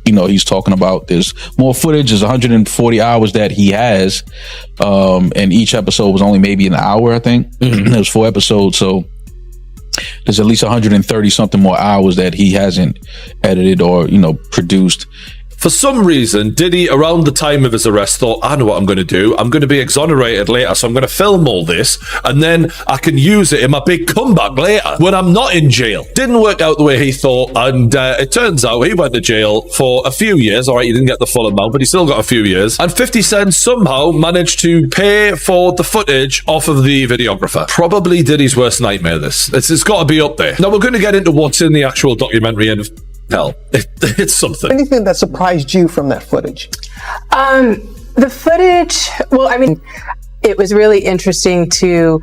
he's talking about. There's more footage. There's 140 hours that he has, and each episode was only maybe an hour, I think. There's 4 episodes, so there's at least 130 something more hours that he hasn't edited or produced. For some reason, Diddy, around the time of his arrest, thought, I know what I'm going to do. I'm going to be exonerated later, so I'm going to film all this, and then I can use it in my big comeback later when I'm not in jail. Didn't work out the way he thought, and it turns out he went to jail for a few years. All right, he didn't get the full amount, but he still got a few years. And 50 Cent somehow managed to pay for the footage off of the videographer. Probably Diddy's worst nightmare, this. It's got to be up there. Now, we're going to get into what's in the actual documentary, and hell, it's something. Anything that surprised you from that footage? The footage, well, I mean, it was really interesting to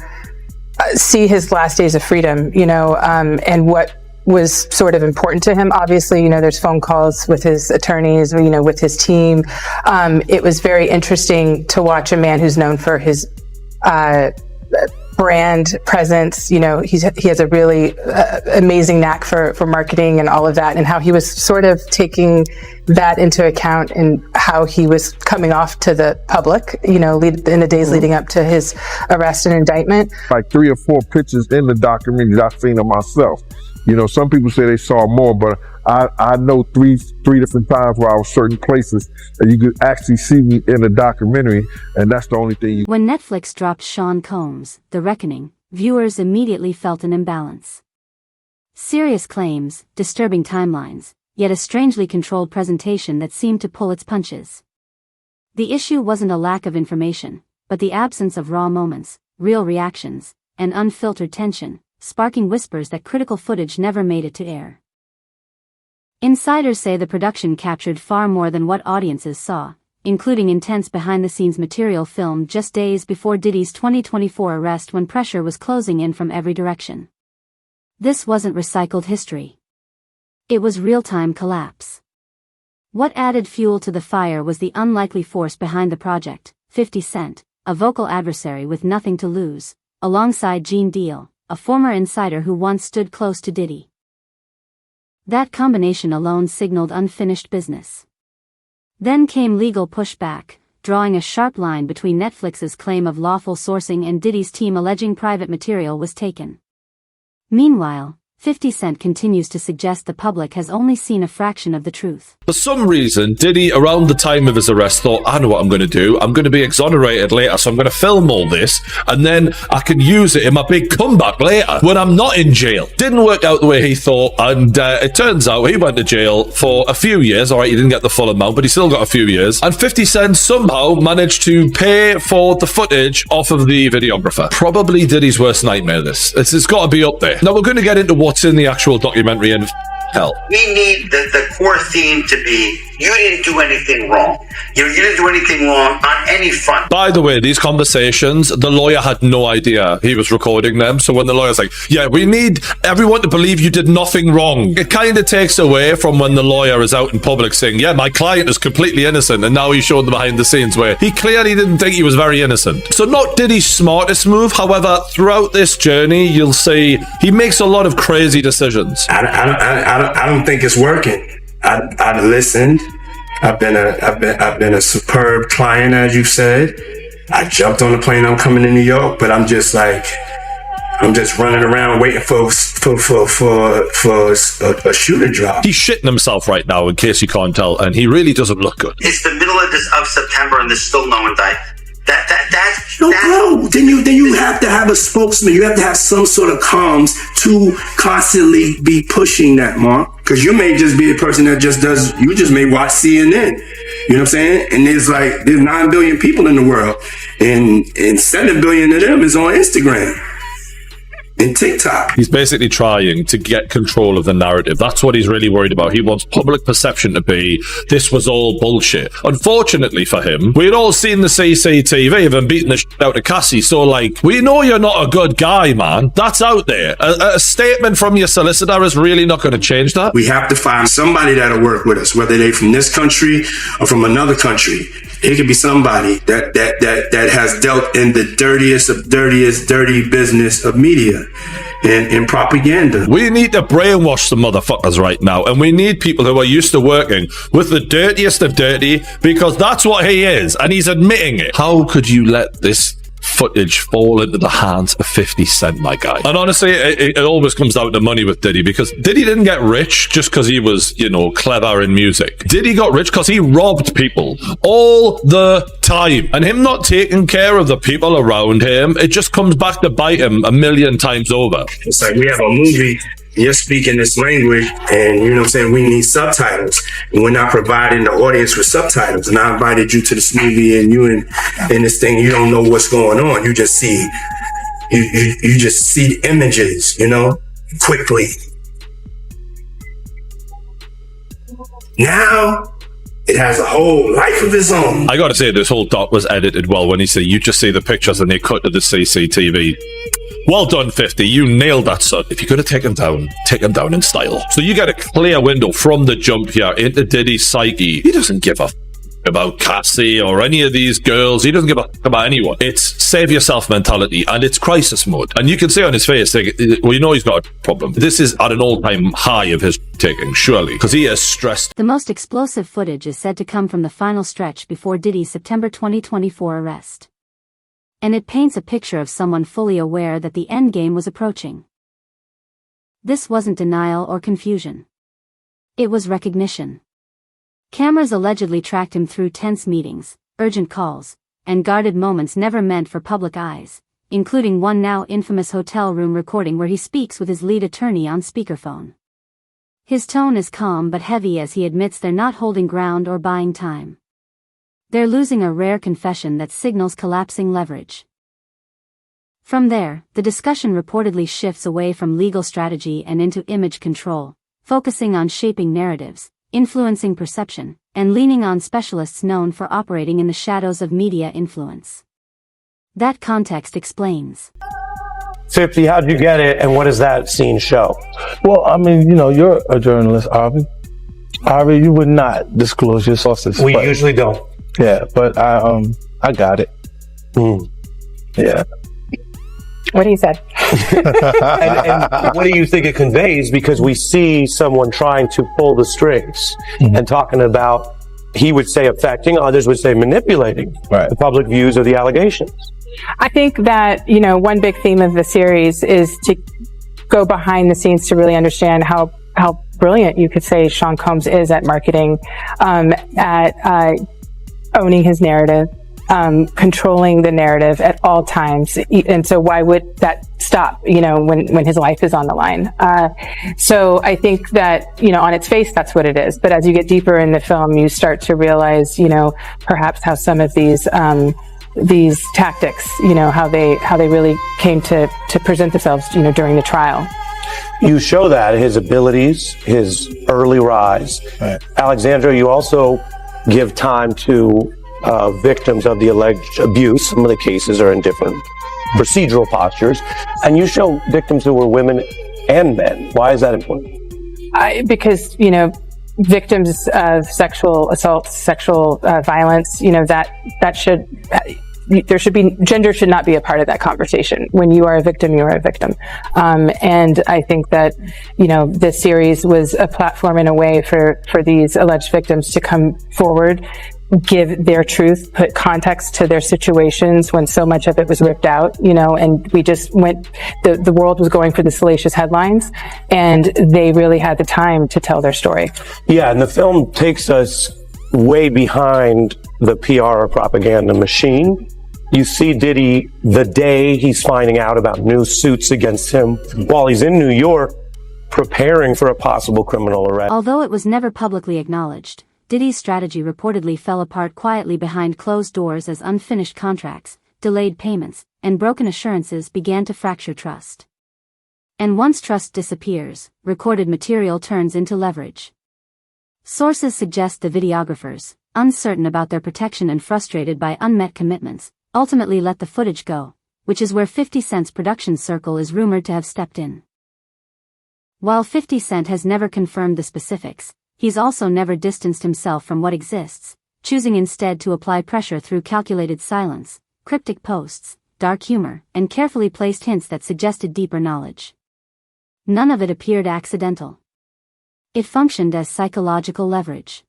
see his last days of freedom, and what was sort of important to him. Obviously, there's phone calls with his attorneys, with his team. It was very interesting to watch a man who's known for his brand presence. He has a really amazing knack for marketing and all of that, and how he was sort of taking that into account and how he was coming off to the public, in the days leading up to his arrest and indictment. Like 3 or 4 pictures in the documentary that I've seen of myself. Some people say they saw more, but I know three different times where I was certain places that you could actually see me in the documentary, and that's the only thing. When Netflix dropped Sean Combs' The Reckoning, viewers immediately felt an imbalance. Serious claims, disturbing timelines, yet a strangely controlled presentation that seemed to pull its punches. The issue wasn't a lack of information, but the absence of raw moments, real reactions, and unfiltered tension, sparking whispers that critical footage never made it to air. Insiders say the production captured far more than what audiences saw, including intense behind-the-scenes material filmed just days before Diddy's 2024 arrest when pressure was closing in from every direction. This wasn't recycled history. It was real-time collapse. What added fuel to the fire was the unlikely force behind the project, 50 Cent, a vocal adversary with nothing to lose, alongside Gene Deal, a former insider who once stood close to Diddy. That combination alone signaled unfinished business. Then came legal pushback, drawing a sharp line between Netflix's claim of lawful sourcing and Diddy's team alleging private material was taken. Meanwhile, 50 Cent continues to suggest the public has only seen a fraction of the truth. For some reason, Diddy, around the time of his arrest, thought, I know what I'm going to do. I'm going to be exonerated later, so I'm going to film all this, and then I can use it in my big comeback later when I'm not in jail. Didn't work out the way he thought, and it turns out he went to jail for a few years. All right, he didn't get the full amount, but he still got a few years. And 50 Cent somehow managed to pay for the footage off of the videographer. Probably Diddy's worst nightmare, this. It's got to be up there. Now, we're going to get into what's in the actual documentary, and hell, we need the core theme to be, you didn't do anything wrong. You didn't do anything wrong on any front. By the way, these conversations, the lawyer had no idea he was recording them. So when the lawyer's like, yeah, we need everyone to believe you did nothing wrong, it kind of takes away from when the lawyer is out in public saying, yeah, my client is completely innocent, and now he showed the behind the scenes where he clearly didn't think he was very innocent. So not Diddy's smartest move. However, throughout this journey, you'll see he makes a lot of crazy decisions. I don't think it's working. I listened. I've been a superb client, as you said. I jumped on the plane. I'm coming to New York, but I'm just running around waiting for a shoe to drop. He's shitting himself right now, in case you can't tell, and he really doesn't look good. It's the middle of September, and there's still no indictment. Bro, then you have to have a spokesman. You have to have some sort of comms to constantly be pushing that, Mark. Because you may just be the person that you just may watch CNN. You know what I'm saying? And there's 9 billion people in the world, and 7 billion of them is on Instagram and TikTok. He's basically trying to get control of the narrative. That's what he's really worried about. He wants public perception to be, this was all bullshit. Unfortunately for him, we'd all seen the CCTV of him beating the shit out of Cassie, so we know you're not a good guy, man. That's out there. A statement from your solicitor is really not going to change that. We have to find somebody that'll work with us, whether they from this country or from another country. It could be somebody that has dealt in the dirtiest of dirty business of media. in propaganda. We need to brainwash the motherfuckers right now, and we need people who are used to working with the dirtiest of dirty, because that's what he is, and he's admitting it. How could you let this footage fall into the hands of 50 Cent, my guy? And honestly, it always comes down to money with Diddy, because Diddy didn't get rich just because he was, clever in music. Diddy got rich because he robbed people all the time, and him not taking care of the people around him, it just comes back to bite him a million times over. It's like we have a movie, you're speaking this language, and you know what I'm saying, we need subtitles, and we're not providing the audience with subtitles. And I invited you to this movie, and you in this thing, you don't know what's going on. You just see, you just see the images, quickly. Now it has a whole life of its own. I gotta say, this whole doc was edited well. When you just see the pictures and they cut to the CCTV. Well done, 50. You nailed that, son. If you're going to take him down in style. So you get a clear window from the jump here into Diddy's psyche. He doesn't give a about Cassie or any of these girls. He doesn't give a about anyone. It's save yourself mentality, and it's crisis mode. And you can see on his face, he's got a problem. This is at an all-time high of his taking, surely, because he is stressed. The most explosive footage is said to come from the final stretch before Diddy's September 2024 arrest. And it paints a picture of someone fully aware that the endgame was approaching. This wasn't denial or confusion. It was recognition. Cameras allegedly tracked him through tense meetings, urgent calls, and guarded moments never meant for public eyes, including one now infamous hotel room recording where he speaks with his lead attorney on speakerphone. His tone is calm but heavy as he admits they're not holding ground or buying time. They're losing a rare confession that signals collapsing leverage. From there, the discussion reportedly shifts away from legal strategy and into image control, focusing on shaping narratives, influencing perception, and leaning on specialists known for operating in the shadows of media influence. That context explains. 50, how'd you get it, and what does that scene show? Well, you're a journalist, Avi. Avi, you would not disclose your sources. We usually don't. Yeah, but I got it. Yeah. What he said. and what do you think it conveys? Because we see someone trying to pull the strings and talking about, he would say affecting, others would say manipulating the public views of the allegations. I think that, one big theme of the series is to go behind the scenes to really understand how brilliant you could say Sean Combs is at marketing, at owning his narrative, controlling the narrative at all times. And so why would that stop, when his life is on the line? So I think that, on its face, that's what it is. But as you get deeper in the film, you start to realize, perhaps how some of these tactics, how they really came to present themselves, during the trial. You show that his abilities, his early rise. Right. Alexandra, you also give time to victims of the alleged abuse. Some of the cases are in different procedural postures. And you show victims who were women and men. Why is that important? Because, victims of sexual assault, sexual violence, gender should not be a part of that conversation. When you are a victim, you are a victim. And I think that, this series was a platform in a way for these alleged victims to come forward, give their truth, put context to their situations when so much of it was ripped out, and we just the world was going for the salacious headlines, and they really had the time to tell their story. Yeah, and the film takes us way behind the PR or propaganda machine. You see Diddy the day he's finding out about new suits against him while he's in New York preparing for a possible criminal arrest. Although it was never publicly acknowledged, Diddy's strategy reportedly fell apart quietly behind closed doors as unfinished contracts, delayed payments, and broken assurances began to fracture trust. And once trust disappears, recorded material turns into leverage. Sources suggest the videographers, uncertain about their protection and frustrated by unmet commitments, ultimately let the footage go, which is where 50 Cent's production circle is rumored to have stepped in. While 50 Cent has never confirmed the specifics, he's also never distanced himself from what exists, choosing instead to apply pressure through calculated silence, cryptic posts, dark humor, and carefully placed hints that suggested deeper knowledge. None of it appeared accidental. It functioned as psychological leverage.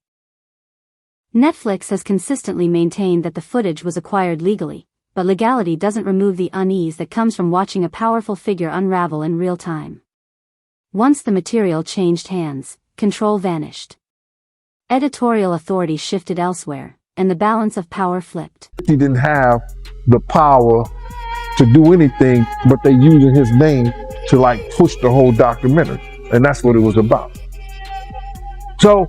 Netflix has consistently maintained that the footage was acquired legally, but legality doesn't remove the unease that comes from watching a powerful figure unravel in real time. Once the material changed hands, control vanished. Editorial authority shifted elsewhere, and the balance of power flipped. He didn't have the power to do anything, but they using his name to like push the whole documentary. And that's what it was about. So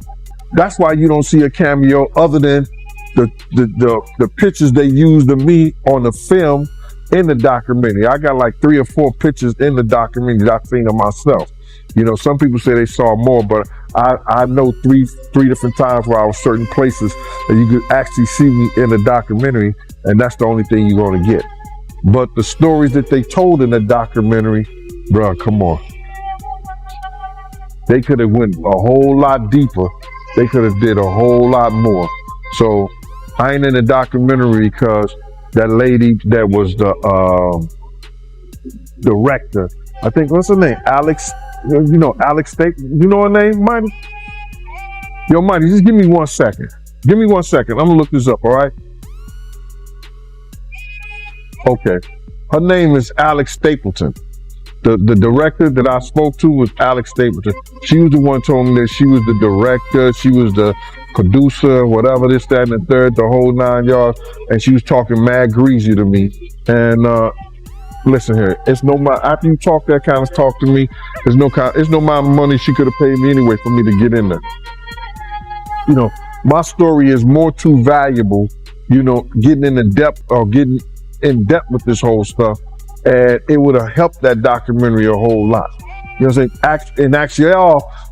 that's why you don't see a cameo other than the pictures they used of me on the film in the documentary. I got like 3 or 4 pictures in the documentary that I've seen of myself. You know, some people say they saw more, but I know three different times where I was certain places that you could actually see me in the documentary, and that's the only thing you're going to get. But the stories that they told in the documentary, bruh, come on. They could have went a whole lot deeper. They could have did a whole lot more. So I ain't in the documentary because that lady that was the director, I think, what's her name? Alex, you know, Alex State, you know her name, Mighty? Yo, Mighty, just give me 1 second. Give me 1 second. I'm gonna look this up, all right? Okay. Her name is Alex Stapleton. The director that I spoke to was Alex Stapleton. She was the one who told me that she was the director, she was the producer, whatever, this, that, and the third, the whole 9 yards. And she was talking mad greasy to me. And listen here, it's no after you talk that kind of talk to me, it's no amount of money she could have paid me anyway for me to get in there. You know, my story is more too valuable, you know, getting in depth with this whole stuff. And it would have helped that documentary a whole lot. You know what I'm saying? In actually,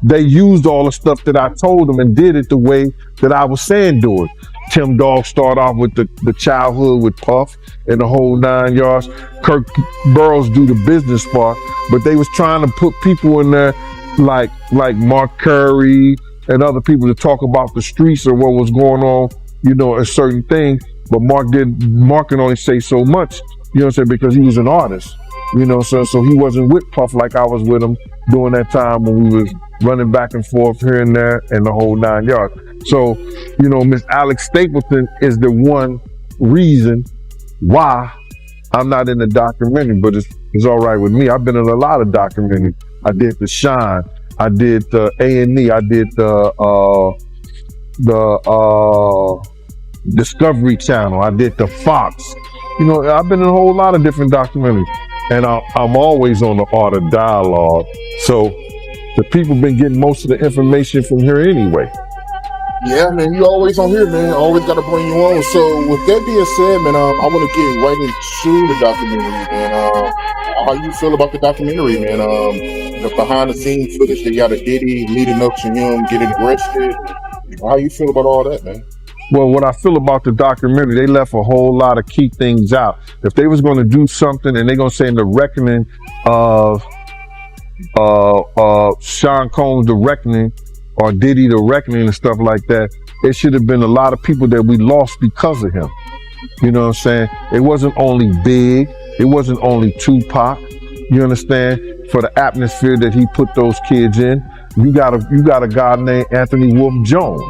they used all the stuff that I told them and did it the way that I was saying do it. Tim Dog started off with the childhood with Puff and the whole 9 yards. Kirk Burrows do the business part, but they was trying to put people in there like Mark Curry and other people to talk about the streets or what was going on, you know, a certain thing. But Mark can only say so much. You know what I'm saying? Because he was an artist, you know, so he wasn't with Puff like I was with him during that time when we was running back and forth here and there and the whole 9 yards. So, you know, Miss Alex Stapleton is the one reason why I'm not in the documentary, but it's all right with me. I've been in a lot of documentaries. I did The Shine. I did the A&E. I did the Discovery Channel. I did the Fox. You know, I've been in a whole lot of different documentaries, and I'm always on the art of dialogue. So the people been getting most of the information from here anyway. Yeah, man, you always on here, man. Always got to bring you on. So with that being said, man, I want to get right into the documentary, man. How you feel about the documentary, man? The behind the scenes footage they got of Diddy leading up to him getting arrested. How you feel about all that, man? Well, what I feel about the documentary, they left a whole lot of key things out. If they was going to do something and they're going to say in the reckoning of Sean Combs, the reckoning, or Diddy, the reckoning and stuff like that, it should have been a lot of people that we lost because of him. You know what I'm saying? It wasn't only Big. It wasn't only Tupac. You understand? For the atmosphere that he put those kids in, you got a guy named Anthony Wolf Jones,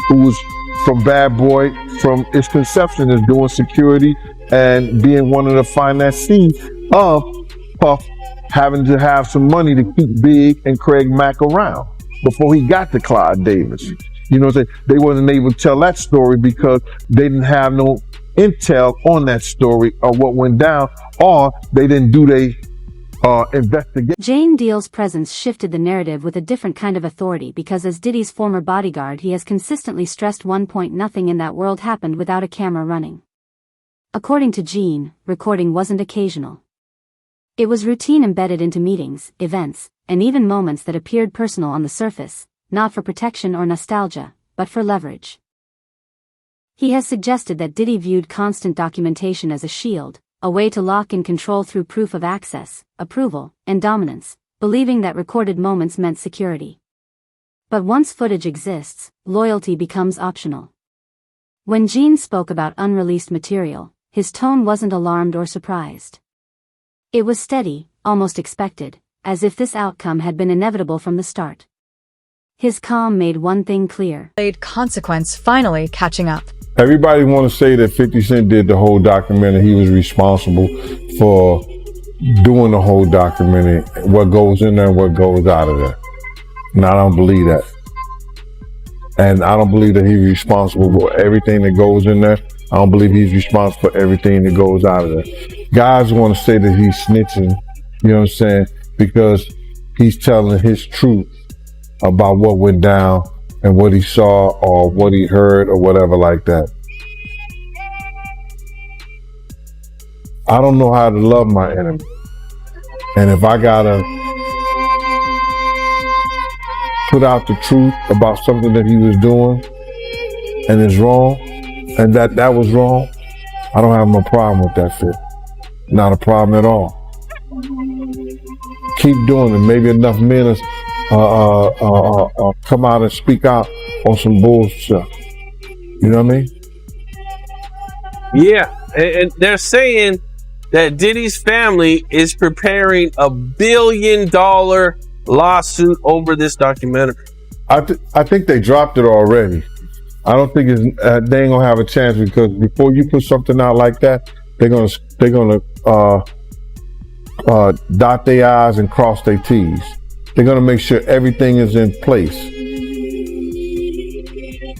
who was from Bad Boy, from its conception, is doing security and being one of the financiers of Puff having to have some money to keep Big and Craig Mack around before he got to Clyde Davis. You know what I'm saying? They wasn't able to tell that story because they didn't have no intel on that story or what went down, or they didn't do they investigation. Jane Deal's presence shifted the narrative with a different kind of authority because as Diddy's former bodyguard he has consistently stressed one point: nothing in that world happened without a camera running. According to Gene, recording wasn't occasional. It was routine, embedded into meetings, events, and even moments that appeared personal on the surface, not for protection or nostalgia, but for leverage. He has suggested that Diddy viewed constant documentation as a shield, a way to lock in control through proof of access, approval, and dominance, believing that recorded moments meant security. But once footage exists, loyalty becomes optional. When Gene spoke about unreleased material, his tone wasn't alarmed or surprised. It was steady, almost expected, as if this outcome had been inevitable from the start. His calm made one thing clear. Consequence finally catching up. Everybody want to say that 50 Cent did the whole documentary. He was responsible for doing the whole documentary, what goes in there and what goes out of there. And I don't believe that. And I don't believe that he's responsible for everything that goes in there. I don't believe he's responsible for everything that goes out of there. Guys want to say that he's snitching, you know what I'm saying, because he's telling his truth about what went down and what he saw or what he heard or whatever like that. I don't know how to love my enemy. And if I gotta put out the truth about something that he was doing and is wrong, and that was wrong, I don't have no problem with that shit. Not a problem at all. Keep doing it. Maybe enough men come out and speak out on some bullshit. You know what I mean? Yeah, and they're saying that Diddy's family is preparing $1 billion lawsuit over this documentary. I think they dropped it already. I don't think they ain't gonna have a chance, because before you put something out like that, they're gonna dot their I's and cross their T's. They're gonna make sure everything is in place.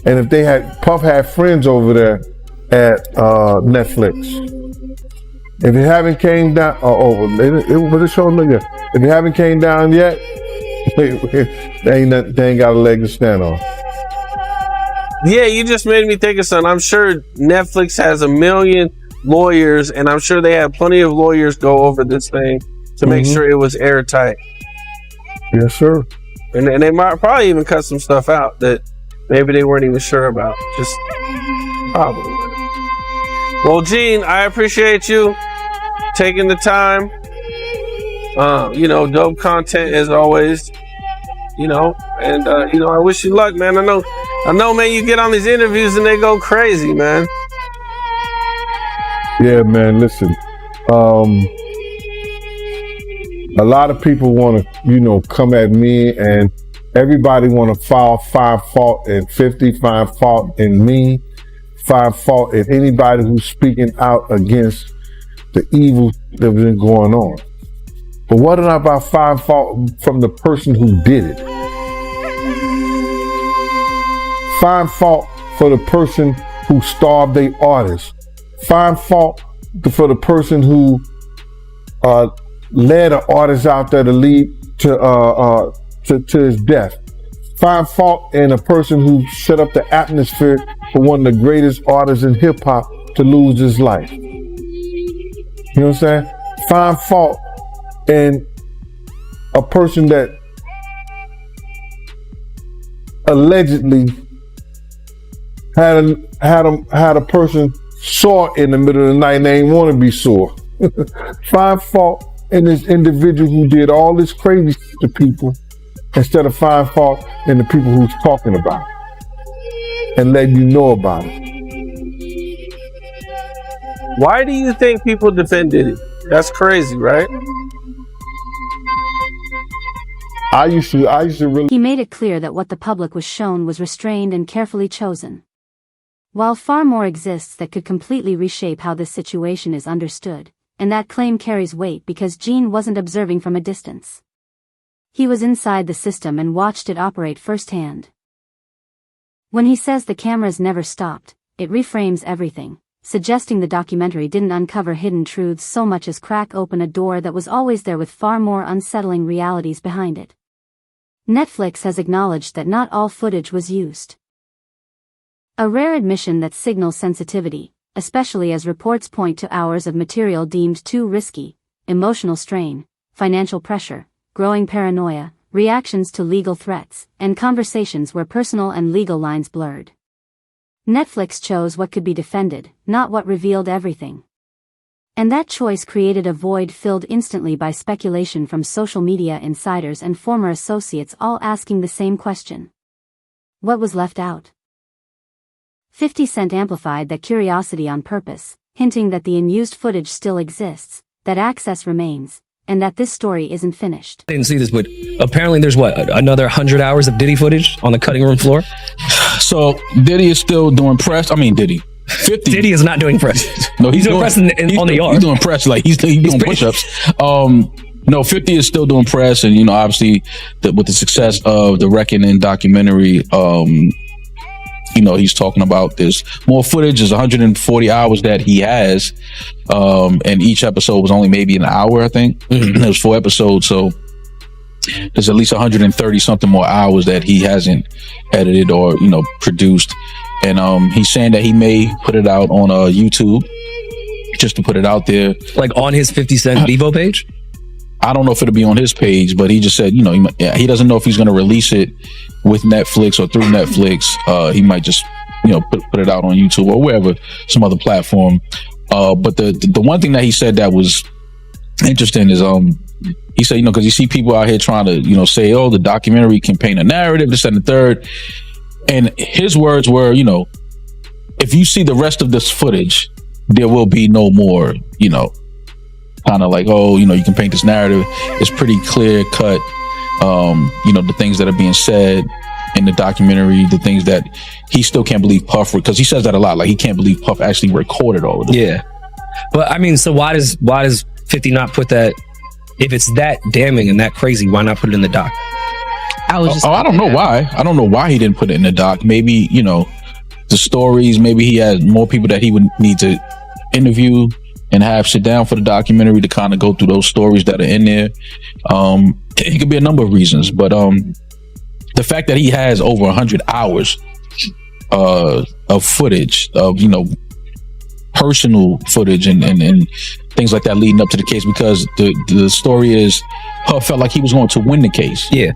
And if Puff had friends over there at Netflix, if it haven't came down, if it haven't came down yet, they ain't got a leg to stand on. Yeah, you just made me think of something. I'm sure Netflix has 1 million lawyers, and I'm sure they had plenty of lawyers go over this thing to make sure it was airtight. Yes, sir. And they might probably even cut some stuff out that maybe they weren't even sure about. Just probably. Well, Gene, I appreciate you taking the time. Dope content as always. And I wish you luck, man. I know, man, you get on these interviews and they go crazy, man. Yeah, man, listen. A lot of people want to, come at me, and everybody want to find fault in 50, find fault in me, find fault in anybody who's speaking out against the evil that's been going on. But what about find fault from the person who did it? Find fault for the person who starved their artists. Find fault for the person who led an artist out there to lead to his death. Find fault in a person who set up the atmosphere for one of the greatest artists in hip hop to lose his life. You know what I'm saying? Find fault in a person that allegedly had a person sore in the middle of the night and they ain't want to be sore. Find fault in this individual who did all this crazy shit to people, instead of find fault in the people who's talking about it and letting you know about it. Why do you think people defended it? That's crazy, right? I used to really... He made it clear that what the public was shown was restrained and carefully chosen. While far more exists that could completely reshape how this situation is understood, and that claim carries weight because Gene wasn't observing from a distance. He was inside the system and watched it operate firsthand. When he says the cameras never stopped, it reframes everything, suggesting the documentary didn't uncover hidden truths so much as crack open a door that was always there with far more unsettling realities behind it. Netflix has acknowledged that not all footage was used. A rare admission that signals sensitivity, especially as reports point to hours of material deemed too risky, emotional strain, financial pressure, growing paranoia, reactions to legal threats, and conversations where personal and legal lines blurred. Netflix chose what could be defended, not what revealed everything. And that choice created a void filled instantly by speculation from social media insiders and former associates, all asking the same question. What was left out? 50 Cent amplified that curiosity on purpose, hinting that the unused footage still exists, that access remains, and that this story isn't finished. I didn't see this, but apparently there's another 100 hours of Diddy footage on the cutting room floor. So Diddy is still doing press. I mean, Diddy. 50. Diddy is not doing press. No, he's doing press on the yard. He's doing press, like he's doing push-ups. No, 50 is still doing press, and obviously with the success of the Reckoning documentary, he's talking about this more footage. Is 140 hours that he has, and each episode was only maybe an hour, I think. There was 4 episodes, so there's at least 130 something more hours that he hasn't edited or produced. And he's saying that he may put it out on YouTube just to put it out there, like on his 50 Cent Devo page. I don't know if it'll be on his page, but he just said, he doesn't know if he's going to release it with Netflix or through Netflix. He might just, put it out on YouTube or wherever, some other platform. But the one thing that he said that was interesting is, he said, because you see people out here trying to, say, oh, the documentary can paint a narrative, this and the third. And his words were, if you see the rest of this footage, there will be no more, kind of like, oh, you can paint this narrative. It's pretty clear cut. The things that are being said in the documentary, the things that he still can't believe Puff, because he says that a lot. Like, he can't believe Puff actually recorded all of it. Yeah. But I mean, so why does 50 not put that? If it's that damning and that crazy, why not put it in the doc? I don't know why. I don't know why he didn't put it in the doc. Maybe, the stories, maybe he had more people that he would need to interview and have sit down for the documentary to kind of go through those stories that are in there. It could be a number of reasons, but the fact that he has over 100 hours of footage of, personal footage and things like that leading up to the case, because the story is Puff felt like he was going to win the case. Yeah.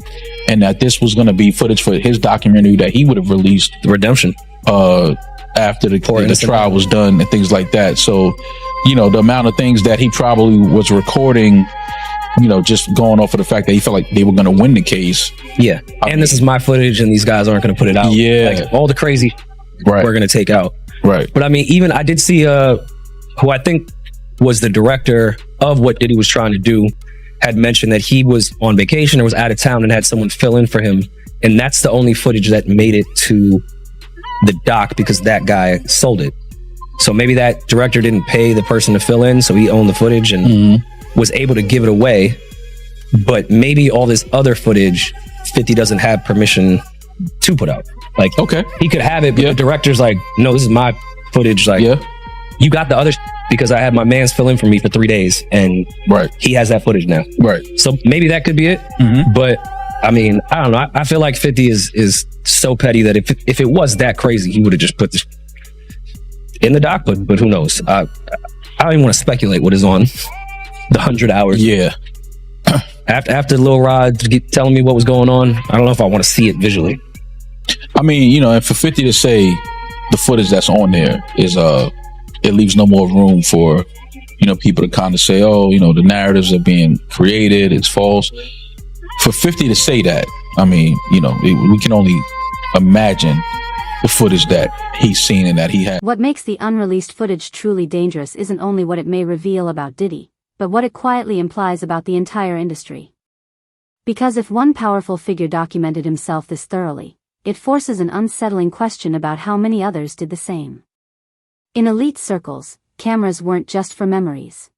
And that this was going to be footage for his documentary that he would have released. The redemption. After the trial was done and things like that. So, the amount of things that he probably was recording, just going off of the fact that he felt like they were going to win the case. Yeah. This is my footage and these guys aren't going to put it out. Yeah. Like, all the crazy we're going to take out. Right. But I mean, even I did see who I think was the director of what Diddy was trying to do had mentioned that he was on vacation or was out of town and had someone fill in for him. And that's the only footage that made it to the doc because that guy sold it. So maybe that director didn't pay the person to fill in, so he owned the footage and was able to give it away. But maybe all this other footage, 50 doesn't have permission to put out. Like, okay, he could have it, but the director's like, no, this is my footage. Like, you got the other because I had my mans fill in for me for 3 days, and he has that footage now. Right. So maybe that could be it. But I mean, I don't know. I feel like 50 is so petty that if it was that crazy, he would have just put this in the doc. But who knows? I don't even want to speculate what is on the 100 hours. Yeah. After Lil Rod telling me what was going on, I don't know if I want to see it visually. I mean, and for 50 to say the footage that's on there is it leaves no more room for people to kind of say, oh, the narratives are being created, it's false. For 50 to say that, I mean, we can only imagine the footage that he's seen and that he had. What makes the unreleased footage truly dangerous isn't only what it may reveal about Diddy, but what it quietly implies about the entire industry. Because if one powerful figure documented himself this thoroughly, it forces an unsettling question about how many others did the same. In elite circles, cameras weren't just for memories.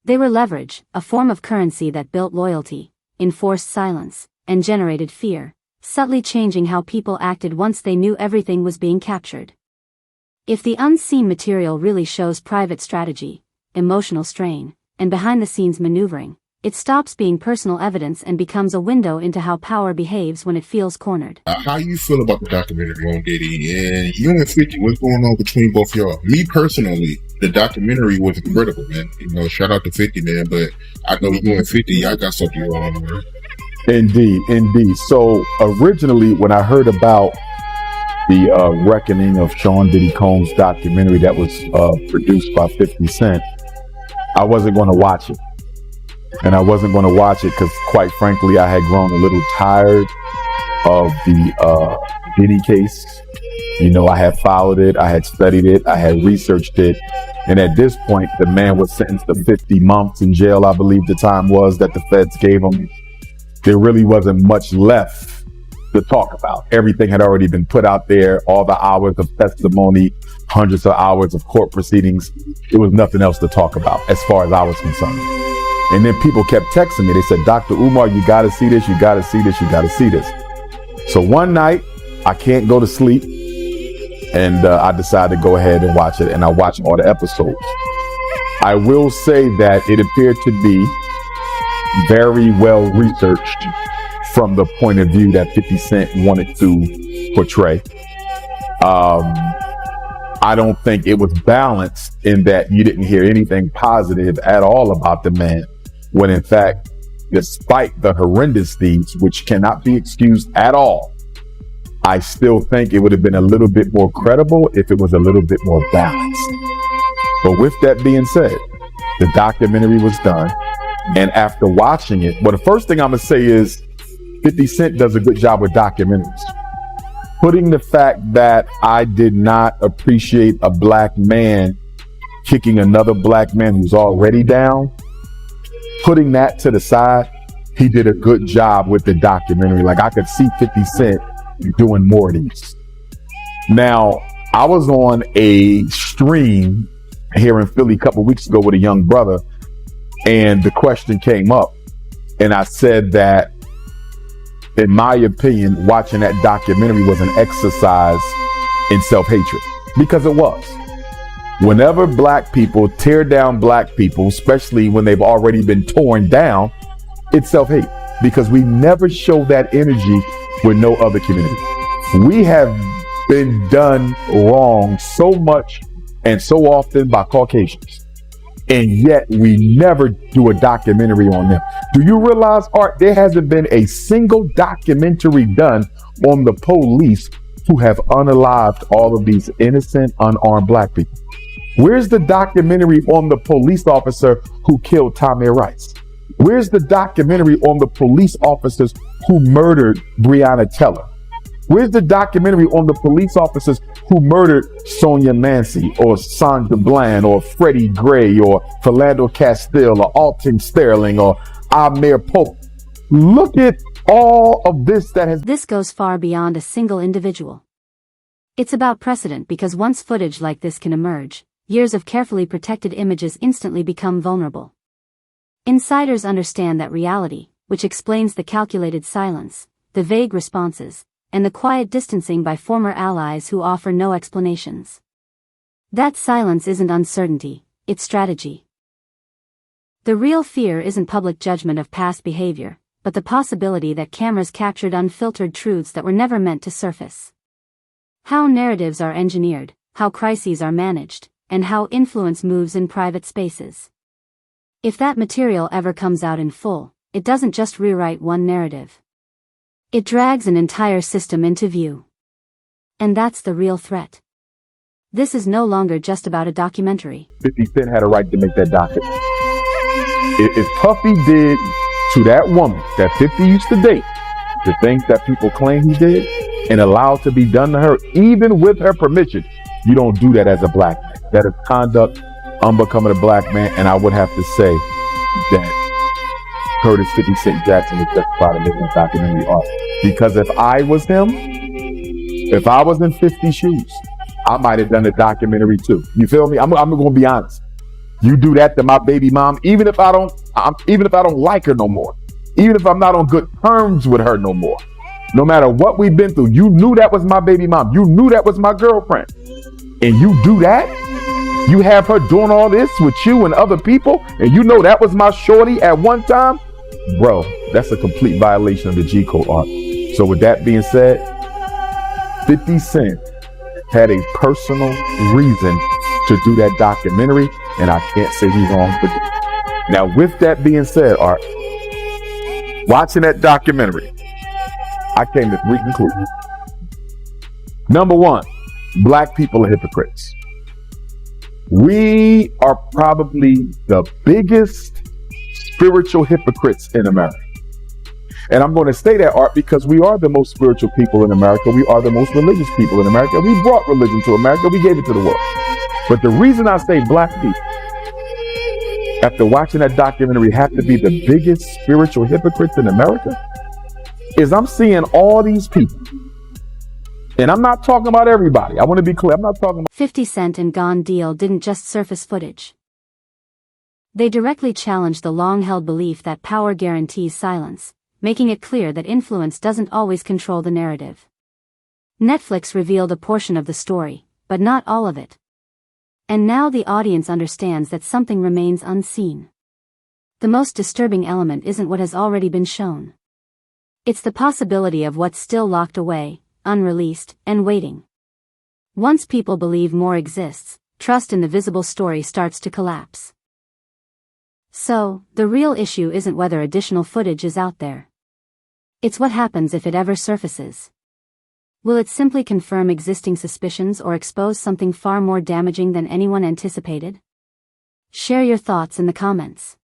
They were leverage, a form of currency that built loyalty, enforced silence, and generated fear, subtly changing how people acted once they knew everything was being captured. If the unseen material really shows private strategy, emotional strain, and behind-the-scenes maneuvering, it stops being personal evidence and becomes a window into how power behaves when it feels cornered. How you feel about the documentary on Diddy and you and 50? What's going on between both y'all? Me personally, the documentary was incredible, man. Shout out to 50, man. But I know you and 50, y'all got something going on, man. Indeed. So originally, when I heard about the Reckoning of Sean Diddy Combs documentary that was produced by 50 Cent, I wasn't going to watch it. And I wasn't going to watch it because, quite frankly, I had grown a little tired of the Diddy case. You know, I had followed it, I had studied it, I had researched it. And at this point, the man was sentenced to 50 months in jail, I believe the time was that the feds gave him. There really wasn't much left to talk about. Everything had already been put out there, all the hours of testimony, hundreds of hours of court proceedings. There was nothing else to talk about as far as I was concerned. And then people kept texting me. They said, Dr. Umar, you got to see this, you got to see this, you got to see this. So one night, I can't go to sleep. And I decided to go ahead and watch it. And I watched all the episodes. I will say that it appeared to be very well researched from the point of view that 50 Cent wanted to portray. I don't think it was balanced in that you didn't hear anything positive at all about the man, when in fact, despite the horrendous deeds, which cannot be excused at all, I still think it would have been a little bit more credible if it was a little bit more balanced. But with that being said, the documentary was done. And after watching it, well, the first thing I'm going to say is 50 Cent does a good job with documentaries. Putting the fact that I did not appreciate a black man kicking another black man who's already down, putting that to the side, he did a good job with the documentary. Like, I could see 50 Cent doing more of these. Now, I was on a stream here in Philly a couple weeks ago with a young brother, and the question came up, and I said that, in my opinion, watching that documentary was an exercise in self-hatred, because it was. Whenever black people tear down black people, especially when they've already been torn down, it's self-hate, because we never show that energy with no other community. We have been done wrong so much and so often by Caucasians, and yet we never do a documentary on them. Do you realize, Art, there hasn't been a single documentary done on the police who have unalived all of these innocent, unarmed black people? Where's the documentary on the police officer who killed Tamir Rice? Where's the documentary on the police officers who murdered Breonna Taylor? Where's the documentary on the police officers who murdered Sonia Mancy or Sandra Bland or Freddie Gray or Philando Castile or Alton Sterling or Amir Pope? Look at all of this that has... This goes far beyond a single individual. It's about precedent, because once footage like this can emerge, years of carefully protected images instantly become vulnerable. Insiders understand that reality, which explains the calculated silence, the vague responses, and the quiet distancing by former allies who offer no explanations. That silence isn't uncertainty, it's strategy. The real fear isn't public judgment of past behavior, but the possibility that cameras captured unfiltered truths that were never meant to surface. How narratives are engineered, how crises are managed, and how influence moves in private spaces. If that material ever comes out in full, it doesn't just rewrite one narrative. It drags an entire system into view. And that's the real threat. This is no longer just about a documentary. 50 Cent had a right to make that documentary. If Puffy did to that woman that 50 used to date the things that people claim he did and allowed to be done to her, even with her permission, you don't do that as a black man. That is conduct unbecoming a black man, and I would have to say that Curtis 50 Cent Jackson was justified in making a documentary art. Because if I was him, if I was in 50's shoes, I might have done a documentary too. You feel me? I'm going to be honest. You do that to my baby mom, even if I don't like her no more, even if I'm not on good terms with her no more, no matter what we've been through, you knew that was my baby mom. You knew that was my girlfriend. And you do that? You have her doing all this with you and other people, and you know that was my shorty at one time? Bro, that's a complete violation of the G Code, Art. So with that being said, 50 Cent had a personal reason to do that documentary, and I can't say he's wrong with it. Now, with that being said, Art, watching that documentary, I came to 3 conclusions. Number 1, black people are hypocrites. We are probably the biggest spiritual hypocrites in America. And I'm going to say that, Art, because we are the most spiritual people in America. We are the most religious people in America. We brought religion to America. We gave it to the world. But the reason I say black people, after watching that documentary, have to be the biggest spiritual hypocrites in America, is I'm seeing all these people. And I'm not talking about everybody. I want to be clear. I'm not talking about 50 Cent and Gone Deal didn't just surface footage. They directly challenged the long-held belief that power guarantees silence, making it clear that influence doesn't always control the narrative. Netflix revealed a portion of the story, but not all of it. And now the audience understands that something remains unseen. The most disturbing element isn't what has already been shown. It's the possibility of what's still locked away, unreleased, and waiting. Once people believe more exists, trust in the visible story starts to collapse. So, the real issue isn't whether additional footage is out there. It's what happens if it ever surfaces. Will it simply confirm existing suspicions or expose something far more damaging than anyone anticipated? Share your thoughts in the comments.